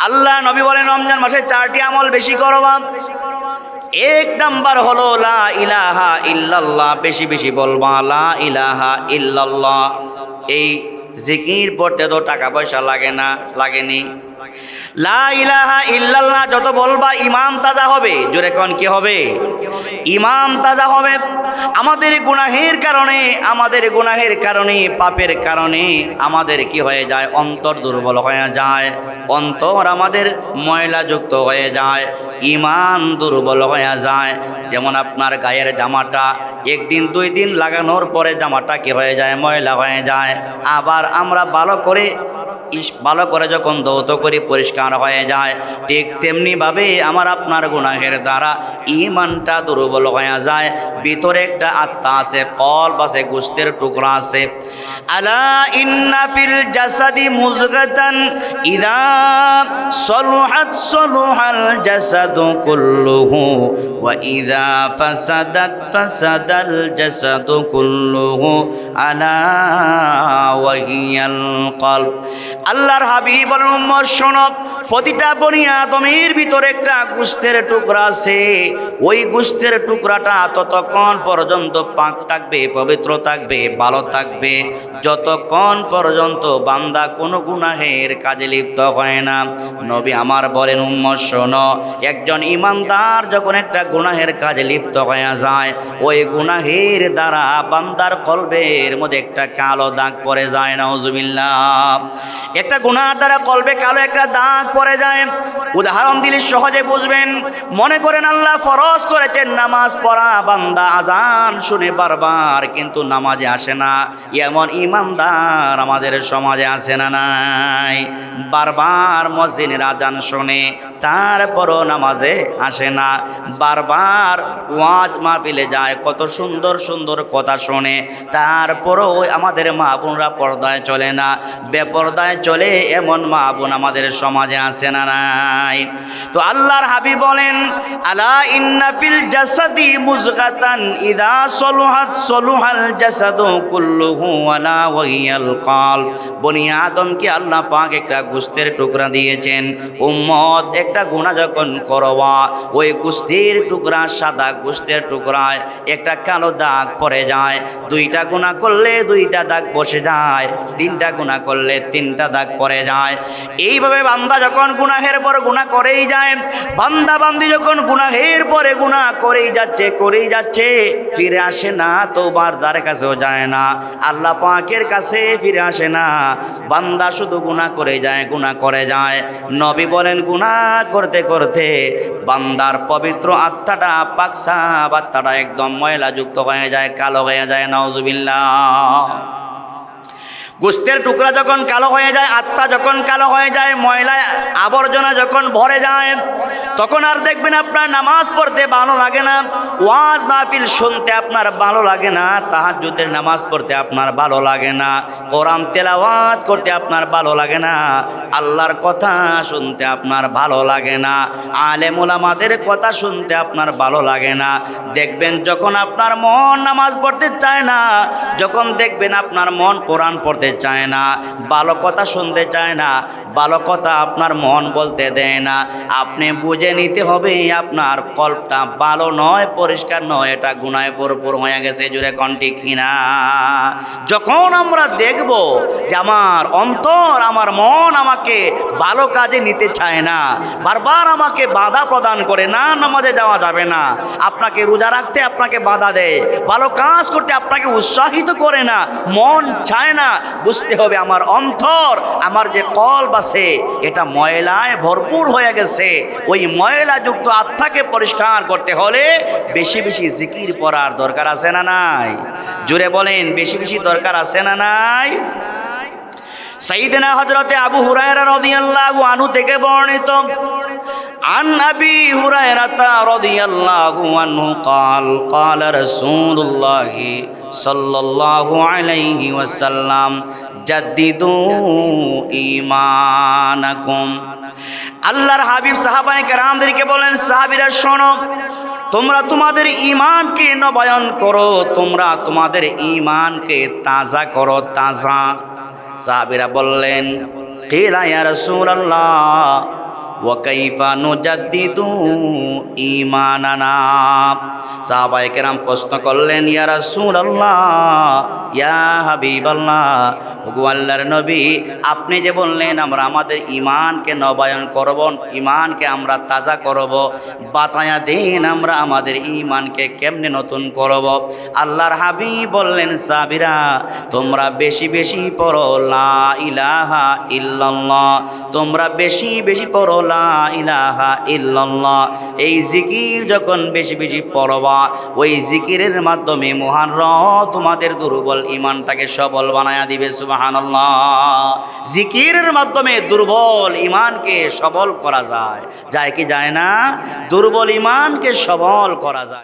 আল্লাহ নবী বলেন রমজান মাসে 4টি আমল বেশি করবা। 1 নাম্বার হলো লা ইলাহা ইল্লাল্লাহ, বেশি বেশি বলবা লা ইলাহা ইল্লাল্লাহ। এই জিকির পড়তে তো টাকা পয়সা লাগে না, লাগেনি। লা ইলাহা ইল্লাল্লাহ যত বলবা ঈমান তাজা হবে। জোরে কোন কি হবে? ঈমান তাজা হবে। আমাদের গুনাহের কারণে পাপের কারণে আমাদের কি হয়ে যায়? অন্তর দুর্বল হয়ে যায়, অন্তর আমাদের ময়লাযুক্ত হয়ে যায়, ঈমান দুর্বল হয়ে যায়। যেমন আপনার গায়ের জামাটা 1 দিন 2 দিন লাগানোর পরে জামাটা কি হয়ে যায়? ময়লা হয়ে যায়। আবার আমরা ভালো করে যখন ধৌত করি পরিষ্কার হয়ে যায়। ঠিক তেমনিভাবে আমার আপনার গুনাহের দ্বারা ঈমানটা দুর্বল হয়ে যায়। ভিতরে একটা আত্মা আছে, কলব আছে, গোশতের টুকরা আছে। আলা ইন্না ফিল জাসাদি মুযগাতান ইযা সলুহাত সলুহাল জাসাদু কুল্লুহু ওয়া ইযা ফাসাদাত ফাসাদাল জাসাদু কুল্লুহু আলা ওয়া হিয়াল কলব। আল্লাহর হাবিব বলেন, উম্মত শোনো, প্রতিটা বনি আদমের ভিতরে একটা গোশতের টুকরা আছে। ওই গোশতের টুকরাটা ততক্ষণ পর্যন্ত পাক থাকবে, পবিত্র থাকবে, ভালো থাকবে যতক্ষণ পর্যন্ত বান্দা কোনো গুনাহের কাজে লিপ্ত হয় না। নবী আমার বলেন, উম্মত শোনো, একজন ঈমানদার যখন একটা গুনাহের কাজে লিপ্ত হয়ে যায়, ওই গুনাহের দ্বারা বান্দার কলবের মধ্যে একটা কালো দাগ পড়ে যায়। নাউজুবিল্লাহ। একটা গুনার দ্বারা কলবে কালো একটা দাগ পড়ে যায়। উদাহরণ দিলে সহজে বুঝবেন। মনে করেন আল্লাহ ফরজ করেছেন নামাজ পড়া, বান্দা আজান শুনে বারবার কিন্তু নামাজে আসে না। এমন ঈমানদার আমাদের সমাজে আছে না নাই? বারবার মসজিদের আজান শুনে, তারপরও নামাজে আসে না। বারবার ওয়াজ মাহফিলে যায়, কত সুন্দর সুন্দর কথা শোনে, তারপরও আমাদের মা বোনরা পর্দায় চলে না, বেপর্দায় চলে। এমন মা বোন আমাদের সমাজে আছে না নাই? তো আল্লাহর হাবিব বলেন, আলা ইন্না ফিল জাসাদি মুযগাতান ইযা সলুহাত সলুহাল জাসাদু কুল্লুহু আলা ওয়া হিয়াল কলব। বনি আদমকে আল্লাহ পাক একটা গোশতের টুকরা দিয়েছেন। উম্মত একটা গুনাহ যখন করবা, ওই গোশতের টুকরা, সাদা গোশতের টুকরায় একটা কালো দাগ পড়ে যায়। 2টা গুনাহ করলে 2টা দাগ বসে যায়, 3টা গুনাহ করলে 3টা দাগ পড়ে যায়। এইভাবে বান্দা যখন গুনাহের পর গুনাহ করেই যায়, বান্দা বান্দি যখন গুনাহের পরে গুনাহ করেই যাচ্ছে, ফিরে আসে না, তওবার দ্বারে কাছেও যায় না, আল্লাহ পাকের কাছে ফিরে আসে না। বান্দা শুধু গুনাহ করে যায়। নবী বলেন, গুনাহ করতে করতে বান্দার পবিত্র আত্মাটা, পাকসাব আত্মাটা একদম ময়লাযুক্ত হয়ে যায়, কালো হয়ে যায়। নাউজুবিল্লাহ। গোশতের টুকরা যখন কালো হয়ে যায়, আত্মা যখন কালো হয়ে যায়, ময়লা আবর্জনা যখন ভরে যায়, তখন আর দেখবেন আপনার নামাজ পড়তে ভালো লাগে না, ওয়াজ মাহফিল শুনতে আপনার ভালো লাগে না, তাহাজ্জুদের নামাজ পড়তে আপনার ভালো লাগে না, কোরআন তেলাওয়াত করতে আপনার ভালো লাগে না, আল্লাহর কথা শুনতে আপনার ভালো লাগে না, আলেম ওলামাদের কথা শুনতে আপনার ভালো লাগে না। দেখবেন যখন আপনার মন নামাজ পড়তে চায় না, যখন দেখবেন আপনার মন কোরআন পড়তে চায় না, ভালো কথা শুনতে চায় না, ভালো কথা আপনার মন বলতে দেয় না, আপনি বুঝে নিতে হবে আপনার কল্পটা ভালো নয়, পরিষ্কার নয়, এটা গুনাহে ভরপুর হয়ে গেছে। জুড়ে কণ্ঠে কিনা? যখন আমরা দেখব যে আমার অন্তর, আমার মন আমাকে ভালো কাজে নিতে চায় না, বারবার আমাকে বাধা প্রদান করে, না নামাজে যাওয়া যাবে না, আপনাকে রোজা রাখতে আপনাকে বাধা দেয়, ভালো কাজ করতে আপনাকে উৎসাহিত করে না, মন চায় না, বুঝতে হবে আমার অন্তর, আমার যে কলব আছে এটা ময়লায় ভরপুর হয়ে গেছে। ওই ময়লাযুক্ত আত্মাকে পরিষ্কার করতে হলে বেশি বেশি জিকির পড়ার দরকার আছে না নাই? জোরে বলেন, বেশি বেশি দরকার আছে না নাই? সাইয়েদনা হযরতে আবু হুরায়রা রাদিয়াল্লাহু আনহু থেকে বর্ণিত, আন আবি হুরায়রা রাদিয়াল্লাহু আনহু قال قال رسول الله صلى الله عليه وسلم জাদ্দিদু ঈমানাকুম। আল্লাহর হাবিব সাহাবায়ে কেরামদেরকে বলেন, সাহাবীরা শোনো, তোমরা তোমাদের ঈমানকে নবায়ন করো, তোমরা তোমাদের ঈমানকে তাজা করো, তাজা। সাহাবীরা বললেন, কিলা ইয়া রাসূলুল্লাহ, ওয়া কাইফা নুজাদ্দিদু ঈমানানা। সাহাবায়ে কেরাম প্রশ্ন করলেন, ইয়া রাসূলুল্লাহ, ইয়া হাবিবাল্লাহ, ওগো আল্লাহর নবী, আপনি যে বললেন আমরা আমাদের ঈমানকে নবায়ন করব, ঈমানকে আমরা তাজা করব, বাতায়া দিন আমরা আমাদের ঈমানকে কেমনে নতুন করব। আল্লাহর হাবিব বললেন, সাহাবীরা তোমরা বেশি বেশি পড়ো লা ইলাহা ইল্লাল্লাহ, তোমরা বেশি বেশি পড়ো লা ইলাহা ইল্লাল্লাহ। এই জিকির যখন বেশি বেশি পড়বা, ওই জিকিরের মাধ্যমে মহান রব তোমাদের দুর্বল ঈমানটাকে সবল বানায়া দিবে। সুবহানাল্লাহ। জিকিরের মাধ্যমে দুর্বল ঈমানকে সবল করা যায়, যায় কি যায় না? দুর্বল ঈমানকে সবল করা যায়।